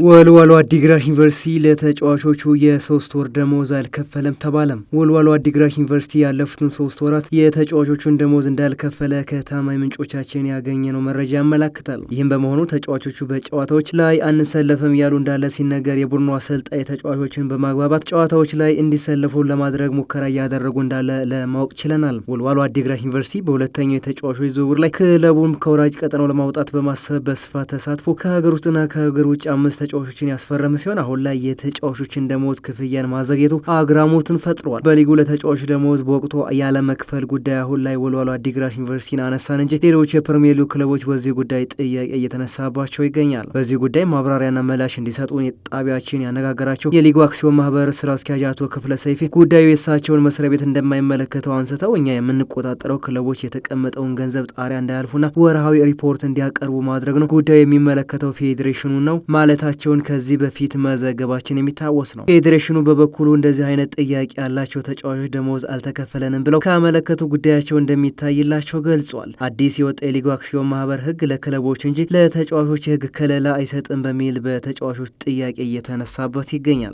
ወልዋሎ አዲግራት ዩኒቨርሲቲ ለተጫዋቾቹ የ3 ወር ደሞዝ አልከፈለም ተባለም። ወልዋሎ አዲግራት ዩኒቨርሲቲ ያለፉትን 3 ወራት የተጫዋቾቹን ደሞዝ እንዳልከፈለ ከታማኝ ምንጮቻችን ያገኘነው መረጃ ያመላክታል። ይህም በመሆኑ ተጫዋቾቹ በጨዋታዎች ላይ አንሰለፍም ያሉ እንዳለ ሲነገር፣ የቡድኑ አሰልጣኝ ተጫዋቾችን በማግባባት ጨዋታዎች ላይ እንዲሰለፉ ለማድረግ ሙከራ እያደረጉ እንዳለ ለማወቅ ችለናል። ወልዋሎ አዲግራት ዩኒቨርሲቲ በሁለተኛው የተጫዋቾች ዝውውር ላይ ክለቡን ከወራጅ ቀጠናው ለማውጣት በማሰብ በስፋት ተሳትፎ ከሀገር ውስጥና ከሀገር ውጭ 5 ተጫዋቾችን ያስፈረመ ሲሆን አሁን ላይ የተጫዋቾችን ደሞዝ ክፍያን ማዘግየቱ አግራሞትን ፈጥሯል። በሊጉ ለተጫዋቾች ደሞዝ በወቅቱ ያለ መክፈል ጉዳይ አሁን ላይ ወልዋሎ አዲግራት ዩኒቨርሲቲን አነሳን እንጂ ሌሎች የፕሪሚየር ሊግ ክለቦች በዚህ ጉዳይ ጥያቄ እየተነሳባቸው ይገኛል። በዚህ ጉዳይ ማብራሪያና ምላሽ እንዲሰጡ ጣቢያችን ያነጋገራቸው የሊጉ አክሲዮን ማህበር ስራ አስኪያጅ አቶ ክፍለ ሰይፌ ጉዳዩ የእሳቸውን መስሪያ ቤት እንደማይመለከተው አንስተው እኛ የምንቆጣጠረው ክለቦች የተቀመጠውን ገንዘብ ጣሪያ እንዳያልፉና ወርሃዊ ሪፖርት እንዲያቀርቡ ማድረግ ነው። ጉዳዩ የሚመለከተው ፌዴሬሽኑ ነው ማለታቸውን ከዚህ በፊት መዘገባችን የሚታወስ ነው። ፌዴሬሽኑ በበኩሉ እንደዚህ አይነት ጥያቄ ያላቸው ተጫዋቾች ደሞዝ አልተከፈለንም ብለው ካመለከቱ ጉዳያቸው እንደሚታይላቸው ገልጿል። አዲስ የወጣ የሊጉ አክሲዮን ማህበር ህግ ለክለቦች እንጂ ለተጫዋቾች የህግ ከለላ አይሰጥም በሚል በተጫዋቾች ጥያቄ እየተነሳበት ይገኛል።